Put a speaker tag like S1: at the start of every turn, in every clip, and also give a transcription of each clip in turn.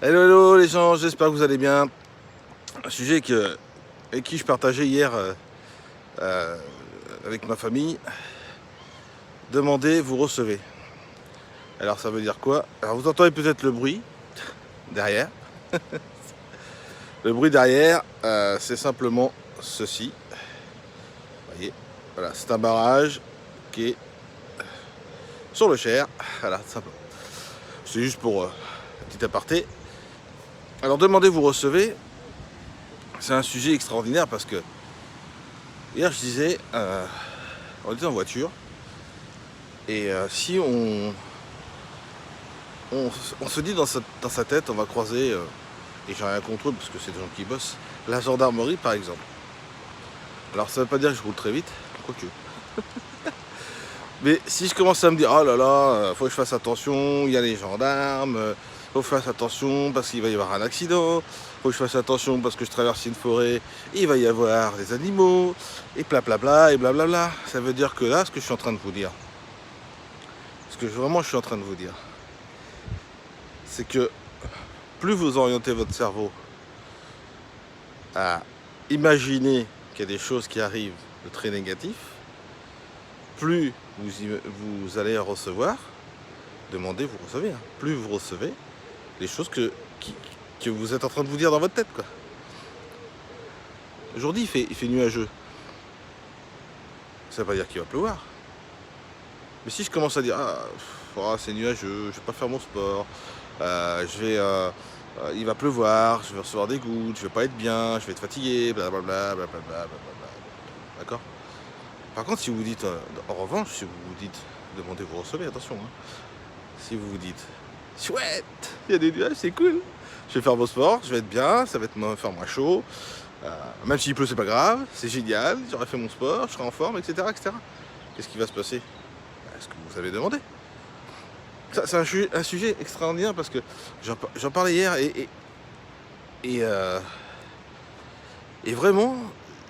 S1: Hello, hello les gens, j'espère que vous allez bien. Un sujet avec qui je partageais hier euh, avec ma famille. Demandez, vous recevez. Alors ça veut dire quoi? Alors vous entendez peut-être le bruit derrière. Le bruit derrière, c'est simplement ceci. Vous voyez, voilà, c'est un barrage qui est sur le Cher. Voilà, tout simplement. C'est juste pour petit aparté. Alors demandez, vous recevez. C'est un sujet extraordinaire parce que hier je disais, on était en voiture et si on se dit dans sa tête, on va croiser, et j'ai rien contre eux parce que c'est des gens qui bossent, la gendarmerie par exemple. Alors ça veut pas dire que je roule très vite, quoique. Mais si je commence à me dire, oh là là, faut que je fasse attention, il y a les gendarmes, faut que je fasse attention parce qu'il va y avoir un accident, faut que je fasse attention parce que je traverse une forêt, il va y avoir des animaux, et blablabla, et blablabla. Ça veut dire que là, ce que je suis en train de vous dire, ce que vraiment je suis en train de vous dire, c'est que plus vous orientez votre cerveau à imaginer qu'il y a des choses qui arrivent de très négatifs, plus vous allez recevoir, demandez, vous recevez. Hein. Plus vous recevez les choses que vous êtes en train de vous dire dans votre tête. Quoi. Aujourd'hui, il fait nuageux. Ça ne veut pas dire qu'il va pleuvoir. Mais si je commence à dire, c'est nuageux, je vais pas faire mon sport, il va pleuvoir, je vais recevoir des gouttes, je vais pas être bien, je vais être fatigué, blablabla, blablabla. D'accord? Par contre, si vous vous dites, en revanche, si vous vous dites, demandez, vous recevez, attention. Hein. Si vous vous dites, chouette, il y a des nuages, c'est cool. Je vais faire mon sport, je vais être bien, ça va faire moins chaud. Même s'il pleut, c'est pas grave, c'est génial, j'aurai fait mon sport, je serai en forme, etc. etc. Qu'est-ce qui va se passer? Ce que vous avez demandé. C'est un sujet extraordinaire parce que j'en parlais hier et vraiment,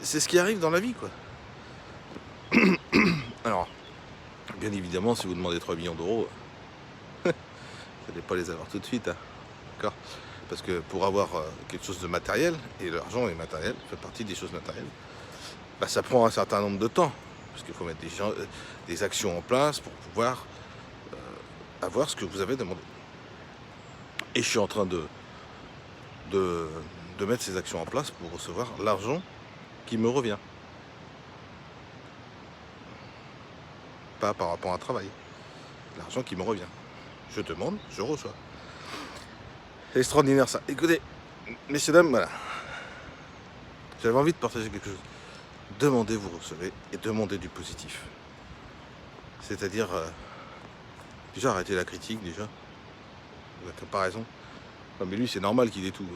S1: c'est ce qui arrive dans la vie, quoi. Alors, bien évidemment, si vous demandez 3 millions d'euros, vous n'allez pas les avoir tout de suite, hein. D'accord? Parce que pour avoir quelque chose de matériel, et l'argent est matériel, fait partie des choses matérielles, bah, ça prend un certain nombre de temps. Parce qu'il faut mettre des actions en place pour pouvoir avoir ce que vous avez demandé. Et je suis en train de mettre ces actions en place pour recevoir l'argent qui me revient. Pas par rapport à un travail. L'argent qui me revient. Je demande, je reçois. C'est extraordinaire ça. Écoutez, messieurs, dames, voilà. J'avais envie de partager quelque chose. Demandez, vous recevez, et demandez du positif. C'est-à-dire, déjà arrêtez la critique, déjà. La comparaison. Non mais lui, c'est normal qu'il ait tout.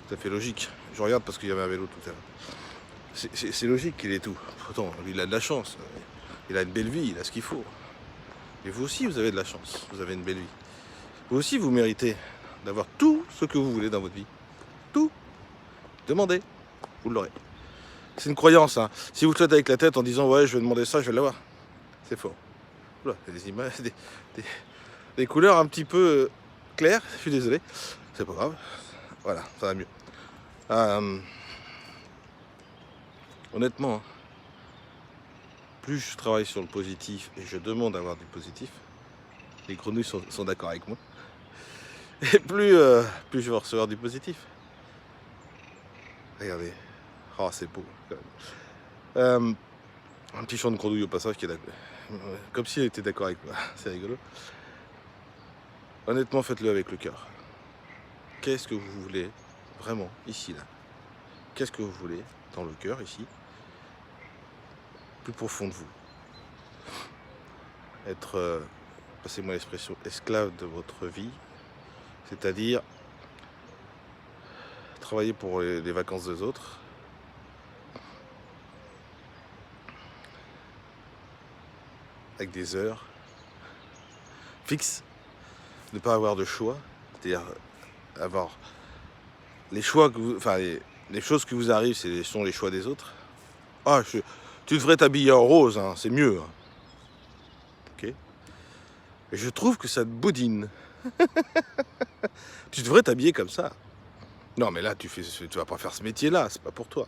S1: Tout à fait logique. Je regarde parce qu'il y avait un vélo tout à l'heure. C'est logique qu'il ait tout. Pourtant, lui, il a de la chance. Il a une belle vie, il a ce qu'il faut. Et vous aussi, vous avez de la chance. Vous avez une belle vie. Vous aussi, vous méritez d'avoir tout ce que vous voulez dans votre vie. Tout. Demandez. Vous l'aurez. C'est une croyance. Hein. Si vous le faites avec la tête en disant ouais, je vais demander ça, je vais l'avoir. C'est faux. Oula, il y a des images, des couleurs un petit peu claires. Je suis désolé. C'est pas grave. Voilà, ça va mieux. Honnêtement, hein, plus je travaille sur le positif et je demande d'avoir du positif, les grenouilles sont d'accord avec moi, et plus je vais recevoir du positif. Regardez, oh c'est beau quand même. Un petit chant de grenouille au passage qui est d'accord, comme si elle était d'accord avec moi, c'est rigolo. Honnêtement, faites-le avec le cœur. Qu'est-ce que vous voulez vraiment ici, là? Qu'est-ce que vous voulez dans le cœur ici, plus profond de vous? Être, passez-moi l'expression, esclave de votre vie, c'est-à-dire travailler pour les vacances des autres, avec des heures fixes, ne pas avoir de choix, c'est-à-dire avoir les choix que vous, enfin les choses qui vous arrivent, sont les choix des autres. Tu devrais t'habiller en rose, hein, c'est mieux. Hein. Ok. Et je trouve que ça te boudine. Tu devrais t'habiller comme ça. Non, mais là, tu vas pas faire ce métier-là, c'est pas pour toi.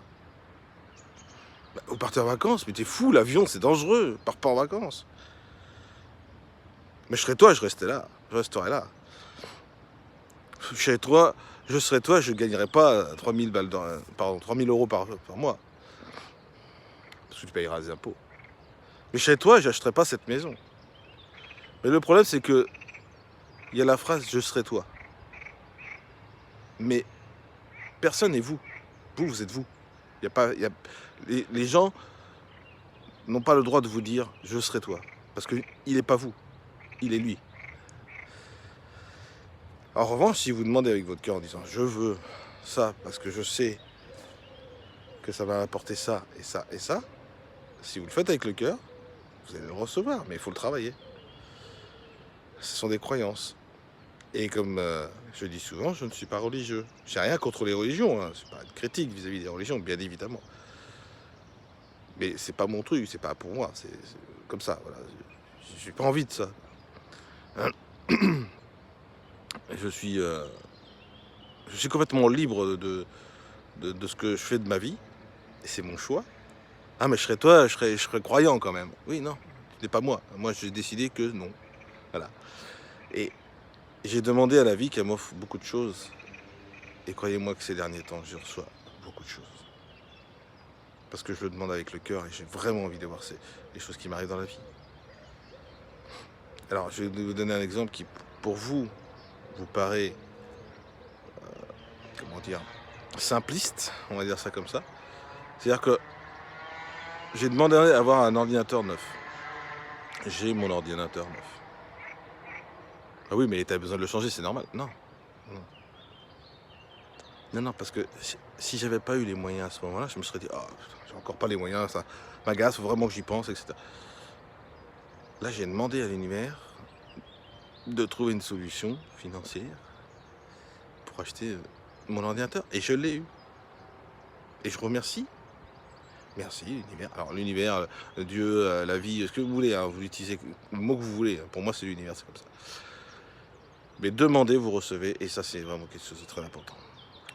S1: Bah, vous partez en vacances, mais t'es fou, l'avion, c'est dangereux. Pars pas en vacances. Mais je serais toi, je restais là. Je resterais là. Je serais toi, je gagnerais pas 3000 balles, 3000 euros par mois. Parce que tu payeras des impôts. Mais chez toi, j'achèterais pas cette maison. Mais le problème, c'est que il y a la phrase je serai toi. Mais personne n'est vous. Vous êtes vous. Y a pas, y a, les gens n'ont pas le droit de vous dire je serai toi. Parce qu'il n'est pas vous. Il est lui. En revanche, si vous demandez avec votre cœur en disant je veux ça parce que je sais que ça va apporter ça et ça et ça, si vous le faites avec le cœur, vous allez le recevoir, mais il faut le travailler. Ce sont des croyances. Et comme je dis souvent, je ne suis pas religieux. J'ai rien contre les religions, hein. C'est pas une critique vis-à-vis des religions, bien évidemment. Mais c'est pas mon truc, c'est pas pour moi, c'est comme ça, voilà. J'ai pas envie de ça. Je suis complètement libre de ce que je fais de ma vie, et c'est mon choix. Ah, mais je serais toi, je serais croyant quand même. Oui, non, ce n'est pas moi. Moi, j'ai décidé que non. Voilà. Et j'ai demandé à la vie qu'elle m'offre beaucoup de choses. Et croyez-moi que ces derniers temps, je reçois beaucoup de choses. Parce que je le demande avec le cœur et j'ai vraiment envie de voir les choses qui m'arrivent dans la vie. Alors, je vais vous donner un exemple qui, pour vous paraît, comment dire, simpliste, on va dire ça comme ça. C'est-à-dire que j'ai demandé à avoir un ordinateur neuf. J'ai mon ordinateur neuf. Ah oui, mais tu as besoin de le changer, c'est normal. Non. Non. Non, parce que si j'avais pas eu les moyens à ce moment-là, je me serais dit, oh, j'ai encore pas les moyens, ça m'agace, faut vraiment que j'y pense, etc. Là, j'ai demandé à l'univers de trouver une solution financière pour acheter mon ordinateur. Et je l'ai eu. Et je remercie. Merci, l'univers. Alors, l'univers, Dieu, la vie, ce que vous voulez, hein, vous utilisez le mot que vous voulez. Pour moi, c'est l'univers, c'est comme ça. Mais demandez, vous recevez, et ça, c'est vraiment quelque chose de très important.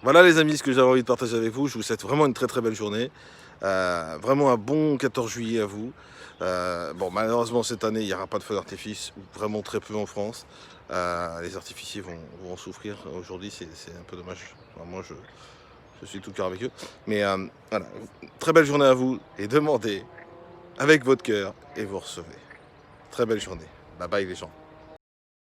S1: Voilà les amis, ce que j'avais envie de partager avec vous. Je vous souhaite vraiment une très très belle journée. Vraiment un bon 14 juillet à vous. Bon, malheureusement cette année il n'y aura pas de feu d'artifice, ou vraiment très peu en France. Les artificiers vont souffrir. Aujourd'hui c'est un peu dommage. Moi je suis tout cœur avec eux. Mais voilà, très belle journée à vous et demandez avec votre cœur et vous recevez. Très belle journée. Bye bye les gens.